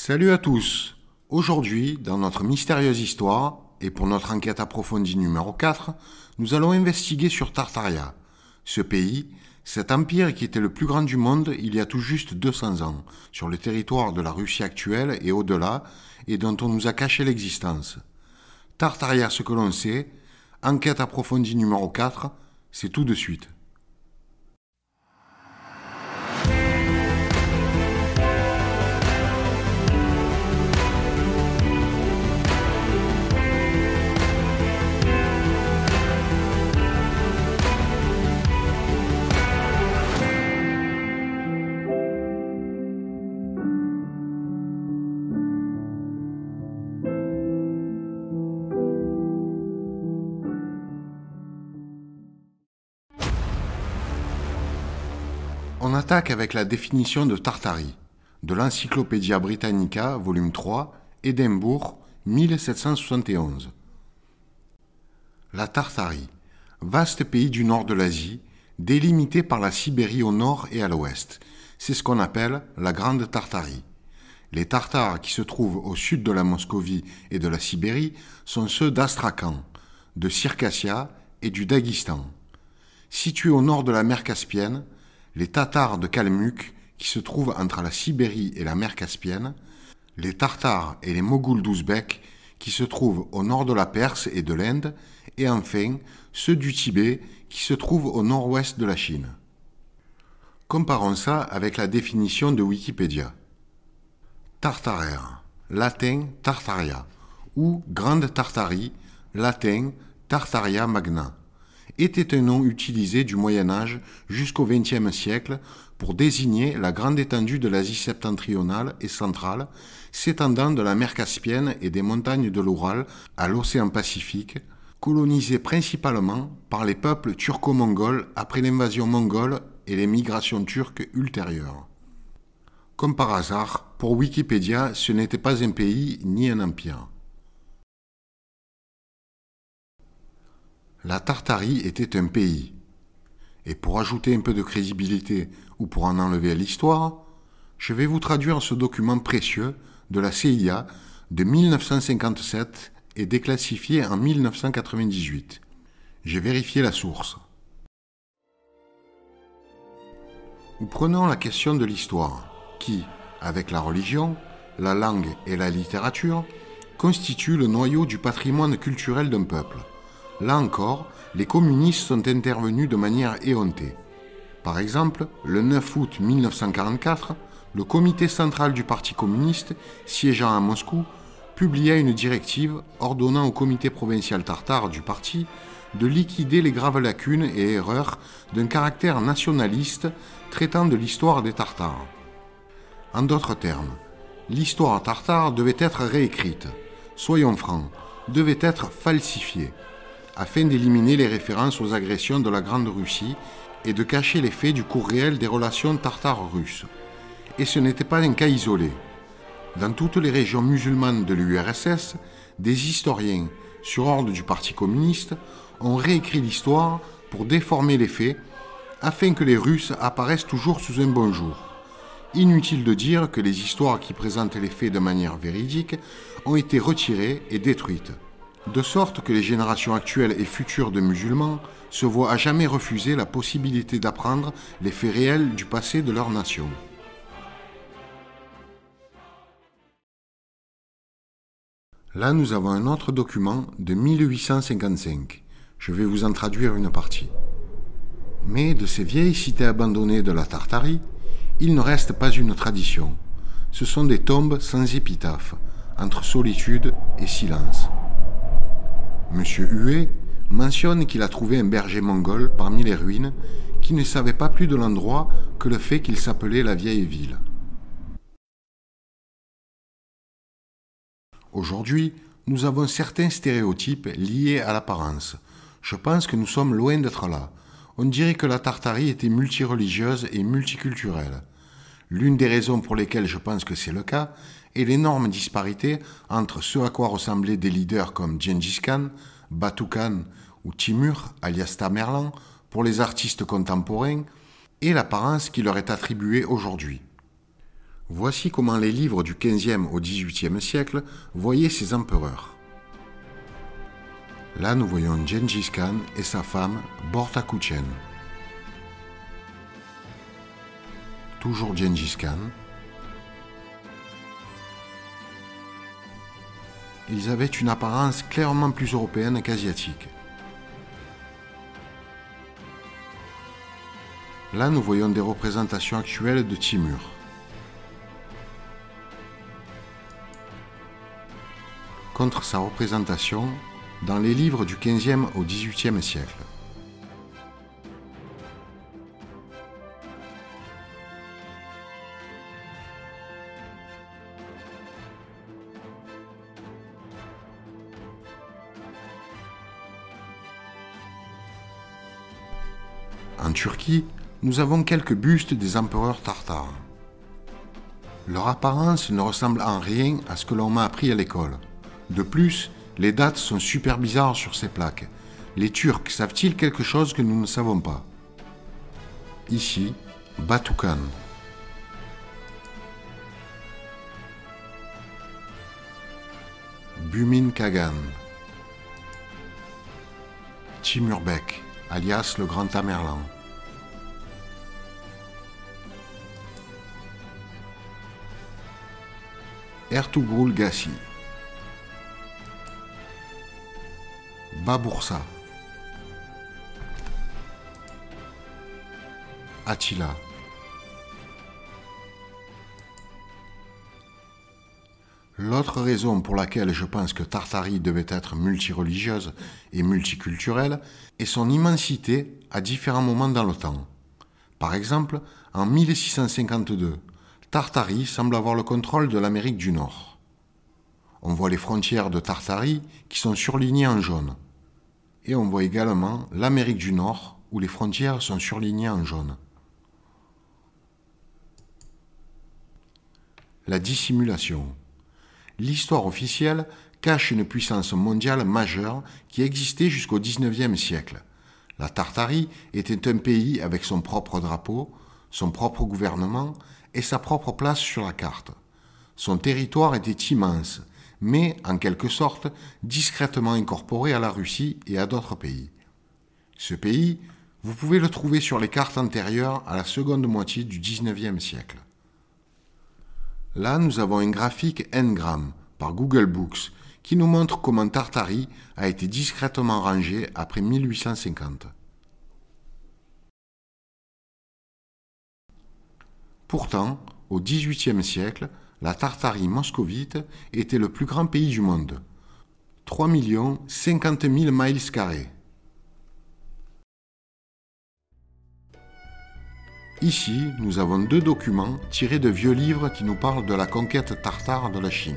Salut à tous. Aujourd'hui, dans notre mystérieuse histoire, et pour notre enquête approfondie numéro 4, nous allons investiguer sur Tartaria. Ce pays, cet empire qui était le plus grand du monde il y a tout juste 200 ans, sur le territoire de la Russie actuelle et au-delà, et dont on nous a caché l'existence. Tartaria, ce que l'on sait, enquête approfondie numéro 4, c'est tout de suite. On attaque avec la définition de Tartarie, de l'Encyclopædia Britannica, volume 3, Édimbourg, 1771. La Tartarie, vaste pays du nord de l'Asie, délimité par la Sibérie au nord et à l'ouest. C'est ce qu'on appelle la Grande Tartarie. Les Tartares qui se trouvent au sud de la Moscovie et de la Sibérie sont ceux d'Astrakhan, de Circassia et du Daghestan. Situés au nord de la mer Caspienne, les Tatars de Kalmuk, qui se trouvent entre la Sibérie et la mer Caspienne, les Tartares et les Mogouls d'Ouzbek, qui se trouvent au nord de la Perse et de l'Inde, et enfin ceux du Tibet, qui se trouvent au nord-ouest de la Chine. Comparons ça avec la définition de Wikipédia. Tartaraire, latin Tartaria, ou Grande Tartarie, latin Tartaria Magna, était un nom utilisé du Moyen-Âge jusqu'au XXe siècle pour désigner la grande étendue de l'Asie septentrionale et centrale, s'étendant de la mer Caspienne et des montagnes de l'Oural à l'océan Pacifique, colonisée principalement par les peuples turco-mongols après l'invasion mongole et les migrations turques ultérieures. Comme par hasard, pour Wikipédia, ce n'était pas un pays ni un empire. La Tartarie était un pays. Et pour ajouter un peu de crédibilité ou pour en enlever à l'histoire, je vais vous traduire ce document précieux de la CIA de 1957 et déclassifié en 1998. J'ai vérifié la source. Ou prenons la question de l'histoire, qui, avec la religion, la langue et la littérature, constitue le noyau du patrimoine culturel d'un peuple. Là encore, les communistes sont intervenus de manière éhontée. Par exemple, le 9 août 1944, le comité central du Parti communiste, siégeant à Moscou, publia une directive ordonnant au comité provincial tartare du parti de liquider les graves lacunes et erreurs d'un caractère nationaliste traitant de l'histoire des Tartares. En d'autres termes, l'histoire tartare devait être réécrite, soyons francs, devait être falsifiée, afin d'éliminer les références aux agressions de la Grande Russie et de cacher les faits du cours réel des relations tartares-russes. Et ce n'était pas un cas isolé. Dans toutes les régions musulmanes de l'URSS, des historiens, sur ordre du Parti communiste, ont réécrit l'histoire pour déformer les faits, afin que les Russes apparaissent toujours sous un bon jour. Inutile de dire que les histoires qui présentent les faits de manière véridique ont été retirées et détruites, de sorte que les générations actuelles et futures de musulmans se voient à jamais refuser la possibilité d'apprendre les faits réels du passé de leur nation. Là, nous avons un autre document de 1855. Je vais vous en traduire une partie. Mais de ces vieilles cités abandonnées de la Tartarie, il ne reste pas une tradition. Ce sont des tombes sans épitaphe, entre solitude et silence. Monsieur Huet mentionne qu'il a trouvé un berger mongol parmi les ruines qui ne savait pas plus de l'endroit que le fait qu'il s'appelait la vieille ville. Aujourd'hui, nous avons certains stéréotypes liés à l'apparence. Je pense que nous sommes loin d'être là. On dirait que la Tartarie était multireligieuse et multiculturelle. L'une des raisons pour lesquelles je pense que c'est le cas est l'énorme disparité entre ce à quoi ressemblaient des leaders comme Gengis Khan, Batu Khan ou Timur, alias Tamerlan, pour les artistes contemporains, et l'apparence qui leur est attribuée aujourd'hui. Voici comment les livres du XVe au XVIIIe siècle voyaient ces empereurs. Là, nous voyons Gengis Khan et sa femme Borta Kuchen. Toujours Gengis Khan. Ils avaient une apparence clairement plus européenne qu'asiatique. Là, nous voyons des représentations actuelles de Timur. Contre sa représentation dans les livres du XVe au XVIIIe siècle. En Turquie, nous avons quelques bustes des empereurs tartares. Leur apparence ne ressemble en rien à ce que l'on m'a appris à l'école. De plus, les dates sont super bizarres sur ces plaques. Les Turcs savent-ils quelque chose que nous ne savons pas? Ici, Batukan. Bumin Kagan. Timurbek, alias le Grand Tamerlan. Ertuğrul Gazi. Babursa. Attila. L'autre raison pour laquelle je pense que Tartarie devait être multireligieuse et multiculturelle est son immensité à différents moments dans le temps. Par exemple, en 1652, Tartarie semble avoir le contrôle de l'Amérique du Nord. On voit les frontières de Tartarie qui sont surlignées en jaune. Et on voit également l'Amérique du Nord où les frontières sont surlignées en jaune. La dissimulation. L'histoire officielle cache une puissance mondiale majeure qui existait jusqu'au XIXe siècle. La Tartarie était un pays avec son propre drapeau, son propre gouvernement et sa propre place sur la carte. Son territoire était immense, mais en quelque sorte discrètement incorporé à la Russie et à d'autres pays. Ce pays, vous pouvez le trouver sur les cartes antérieures à la seconde moitié du XIXe siècle. Là, nous avons un graphique Ngram par Google Books qui nous montre comment Tartarie a été discrètement rangée après 1850. Pourtant, au XVIIIe siècle, la Tartarie moscovite était le plus grand pays du monde. 3 050 000 miles carrés. Ici, nous avons deux documents tirés de vieux livres qui nous parlent de la conquête tartare de la Chine.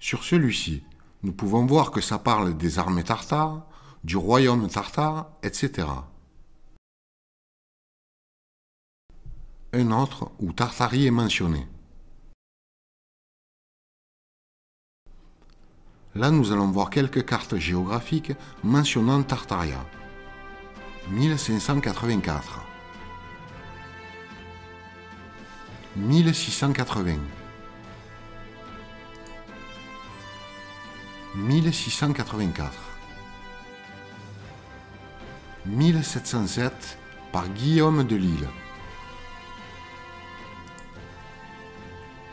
Sur celui-ci, nous pouvons voir que ça parle des armées tartares, du royaume tartare, etc. Un autre où Tartarie est mentionné. Là, nous allons voir quelques cartes géographiques mentionnant Tartaria. 1584. 1680. 1684. 1707 par Guillaume de Lille.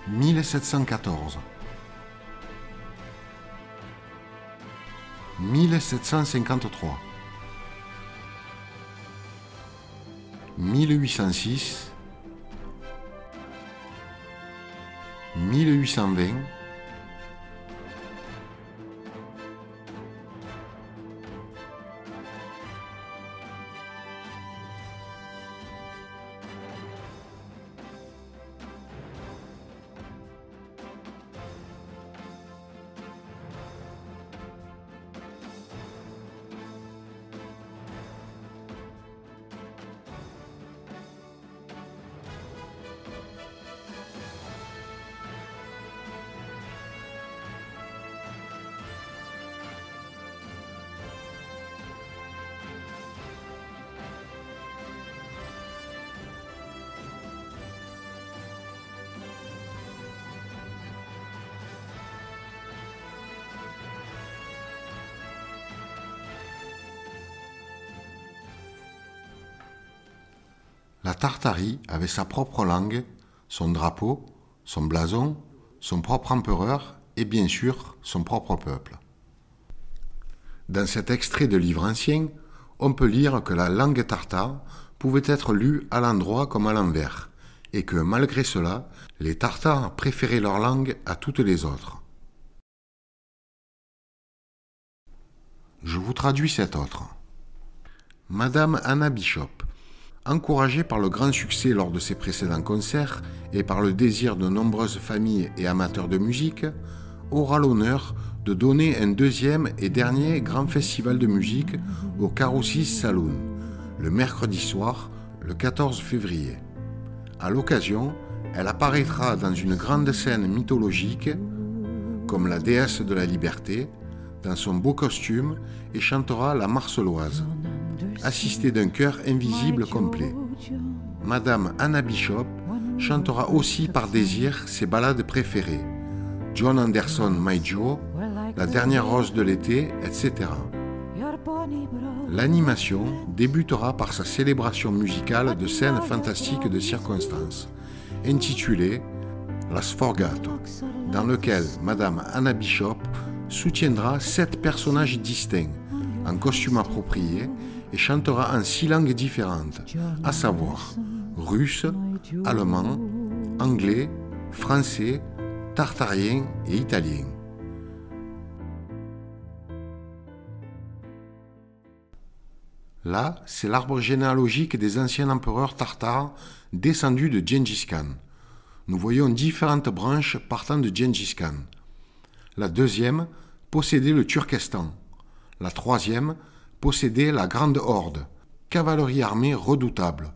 1714. 1753. 1806. 1820. La Tartarie avait sa propre langue, son drapeau, son blason, son propre empereur et bien sûr son propre peuple. Dans cet extrait de livre ancien, on peut lire que la langue tartare pouvait être lue à l'endroit comme à l'envers, et que malgré cela, les Tartares préféraient leur langue à toutes les autres. Je vous traduis cette autre. Madame Anna Bishop, encouragée par le grand succès lors de ses précédents concerts et par le désir de nombreuses familles et amateurs de musique, aura l'honneur de donner un deuxième et dernier grand festival de musique au Caroussis Saloon, le mercredi soir, le 14 février. À l'occasion, elle apparaîtra dans une grande scène mythologique, comme la déesse de la liberté, dans son beau costume et chantera la Marseillaise, assistée d'un chœur invisible complet. Madame Anna Bishop chantera aussi par désir ses ballades préférées, John Anderson My Joe, La dernière rose de l'été, etc. L'animation débutera par sa célébration musicale de scènes fantastiques de circonstances, intitulée La Sforgato, dans lequel Madame Anna Bishop soutiendra 7 personnages distincts, en costume approprié, et chantera en 6 langues différentes, à savoir russe, allemand, anglais, français, tartarien et italien. Là, c'est l'arbre généalogique des anciens empereurs tartares descendus de Gengis Khan. Nous voyons différentes branches partant de Gengis Khan. La deuxième possédait le Turkestan. La troisième possédait la Grande Horde, cavalerie armée redoutable,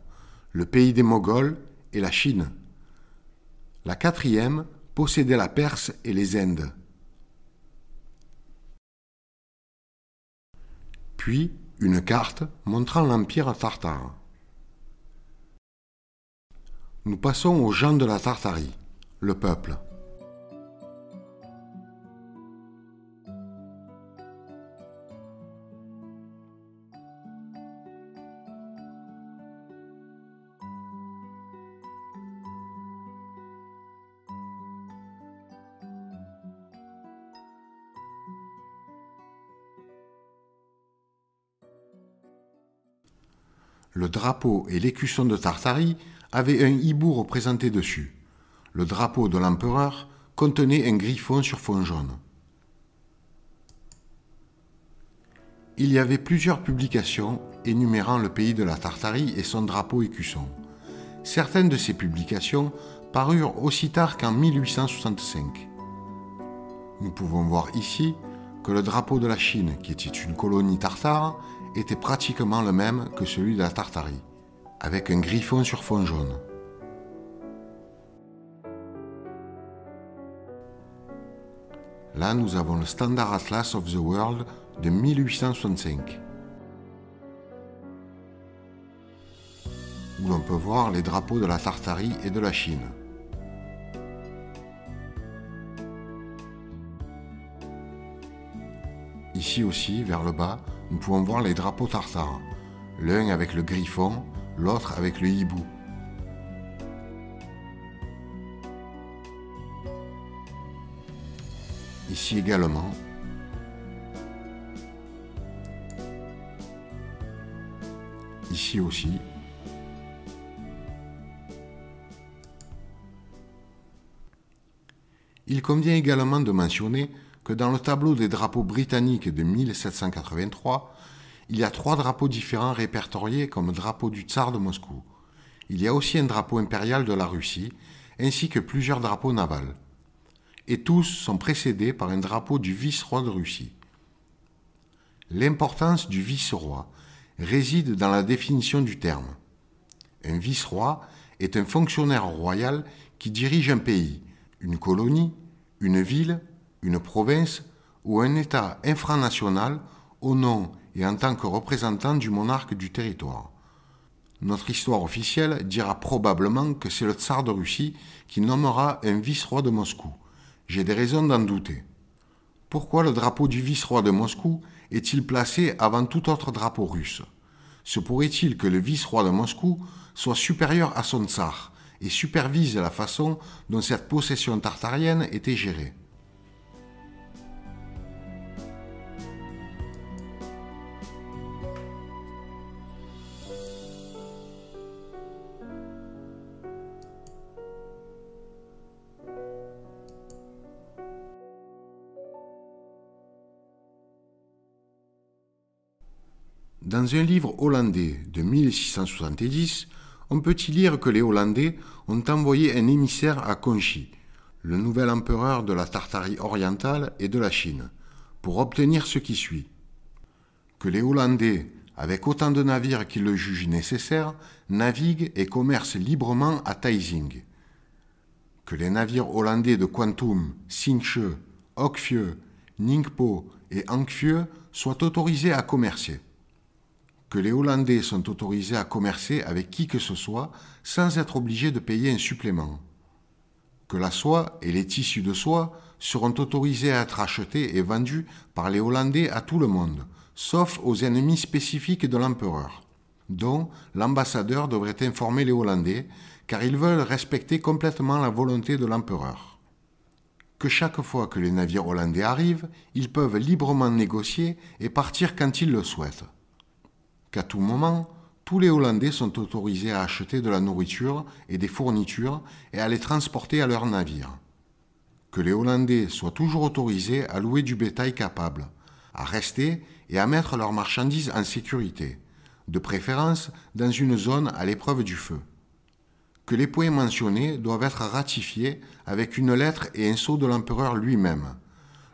le pays des Moghols et la Chine. La quatrième possédait la Perse et les Indes. Puis, une carte montrant l'Empire tartare. Nous passons aux gens de la Tartarie, le peuple. Le drapeau et l'écusson de Tartarie avaient un hibou représenté dessus. Le drapeau de l'empereur contenait un griffon sur fond jaune. Il y avait plusieurs publications énumérant le pays de la Tartarie et son drapeau écusson. Certaines de ces publications parurent aussi tard qu'en 1865. Nous pouvons voir ici que le drapeau de la Chine, qui était une colonie tartare, était pratiquement le même que celui de la Tartarie, avec un griffon sur fond jaune. Là, nous avons le Standard Atlas of the World de 1865, où l'on peut voir les drapeaux de la Tartarie et de la Chine. Ici aussi, vers le bas, nous pouvons voir les drapeaux tartares, l'un avec le griffon, l'autre avec le hibou. Ici également. Ici aussi. Il convient également de mentionner que dans le tableau des drapeaux britanniques de 1783, il y a 3 drapeaux différents répertoriés comme drapeau du tsar de Moscou. Il y a aussi un drapeau impérial de la Russie, ainsi que plusieurs drapeaux navals. Et tous sont précédés par un drapeau du vice-roi de Russie. L'importance du vice-roi réside dans la définition du terme. Un vice-roi est un fonctionnaire royal qui dirige un pays, une colonie, une ville, une province ou un État infranational au nom et en tant que représentant du monarque du territoire. Notre histoire officielle dira probablement que c'est le tsar de Russie qui nommera un vice-roi de Moscou. J'ai des raisons d'en douter. Pourquoi le drapeau du vice-roi de Moscou est-il placé avant tout autre drapeau russe? Se pourrait-il que le vice-roi de Moscou soit supérieur à son tsar et supervise la façon dont cette possession tartarienne était gérée? Dans un livre hollandais de 1670, on peut y lire que les Hollandais ont envoyé un émissaire à Conchi, le nouvel empereur de la Tartarie orientale et de la Chine, pour obtenir ce qui suit. Que les Hollandais, avec autant de navires qu'ils le jugent nécessaire, naviguent et commercent librement à Taizing. Que les navires hollandais de Quantum, Singche, Hokfjö, Ningpo et Ankfjö soient autorisés à commercer. Que les Hollandais sont autorisés à commercer avec qui que ce soit sans être obligés de payer un supplément. Que la soie et les tissus de soie seront autorisés à être achetés et vendus par les Hollandais à tout le monde, sauf aux ennemis spécifiques de l'empereur, dont l'ambassadeur devrait informer les Hollandais, car ils veulent respecter complètement la volonté de l'empereur. Que chaque fois que les navires hollandais arrivent, ils peuvent librement négocier et partir quand ils le souhaitent. Qu'à tout moment, tous les Hollandais sont autorisés à acheter de la nourriture et des fournitures et à les transporter à leurs navires. Que les Hollandais soient toujours autorisés à louer du bétail capable, à rester et à mettre leurs marchandises en sécurité, de préférence dans une zone à l'épreuve du feu. Que les points mentionnés doivent être ratifiés avec une lettre et un sceau de l'empereur lui-même.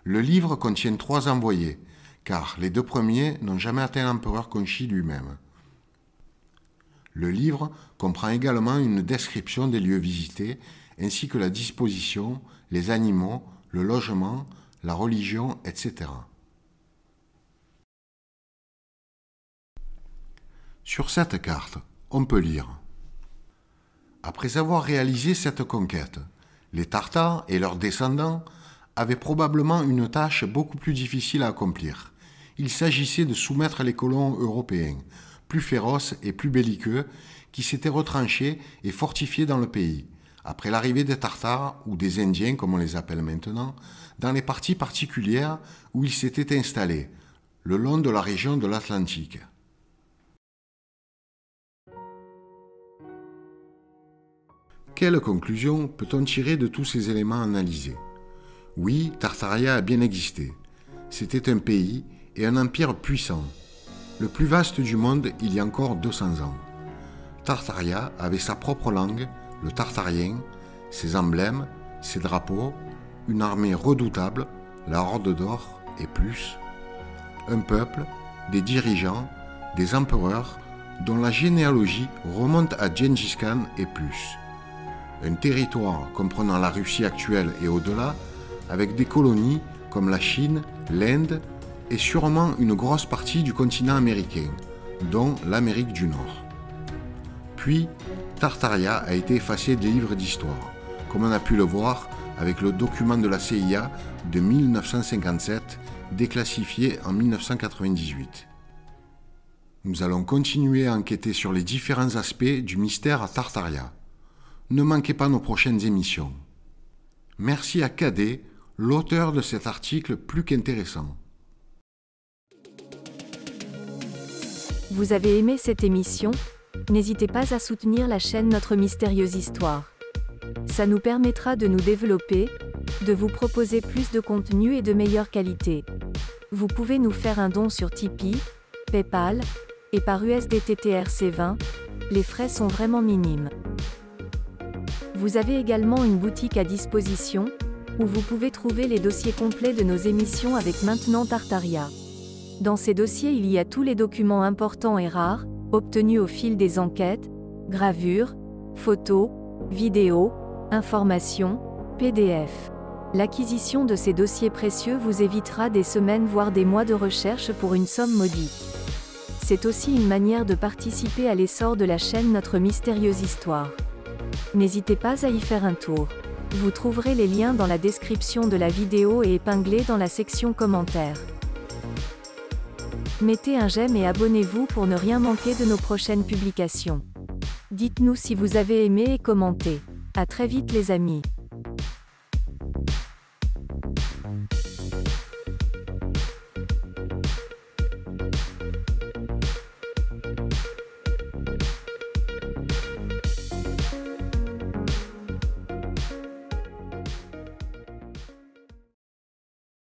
Le livre contient 3 envoyés, car les 2 premiers n'ont jamais atteint l'empereur Conchi lui-même. Le livre comprend également une description des lieux visités, ainsi que la disposition, les animaux, le logement, la religion, etc. Sur cette carte, on peut lire: après avoir réalisé cette conquête, les Tartares et leurs descendants avaient probablement une tâche beaucoup plus difficile à accomplir. Il s'agissait de soumettre les colons européens, plus féroces et plus belliqueux, qui s'étaient retranchés et fortifiés dans le pays, après l'arrivée des Tartares, ou des Indiens comme on les appelle maintenant, dans les parties particulières où ils s'étaient installés, le long de la région de l'Atlantique. Quelle conclusion peut-on tirer de tous ces éléments analysés? Oui, Tartaria a bien existé. C'était un pays et un empire puissant, le plus vaste du monde il y a encore 200 ans. Tartaria avait sa propre langue, le tartarien, ses emblèmes, ses drapeaux, une armée redoutable, la Horde d'Or et plus, un peuple, des dirigeants, des empereurs dont la généalogie remonte à Gengis Khan et plus. Un territoire comprenant la Russie actuelle et au-delà, avec des colonies comme la Chine, l'Inde, et sûrement une grosse partie du continent américain, dont l'Amérique du Nord. Puis, Tartaria a été effacé des livres d'histoire, comme on a pu le voir avec le document de la CIA de 1957, déclassifié en 1998. Nous allons continuer à enquêter sur les différents aspects du mystère à Tartaria. Ne manquez pas nos prochaines émissions. Merci à Cadet, l'auteur de cet article plus qu'intéressant. Vous avez aimé cette émission? N'hésitez pas à soutenir la chaîne Notre Mystérieuse Histoire. Ça nous permettra de nous développer, de vous proposer plus de contenu et de meilleure qualité. Vous pouvez nous faire un don sur Tipeee, PayPal, et par USDT-TRC20, les frais sont vraiment minimes. Vous avez également une boutique à disposition, où vous pouvez trouver les dossiers complets de nos émissions avec Maintenant Tartaria. Dans ces dossiers il y a tous les documents importants et rares, obtenus au fil des enquêtes, gravures, photos, vidéos, informations, PDF. L'acquisition de ces dossiers précieux vous évitera des semaines voire des mois de recherche pour une somme modique. C'est aussi une manière de participer à l'essor de la chaîne Notre Mystérieuse Histoire. N'hésitez pas à y faire un tour. Vous trouverez les liens dans la description de la vidéo et épinglés dans la section commentaires. Mettez un j'aime et abonnez-vous pour ne rien manquer de nos prochaines publications. Dites-nous si vous avez aimé et commentez. À très vite les amis.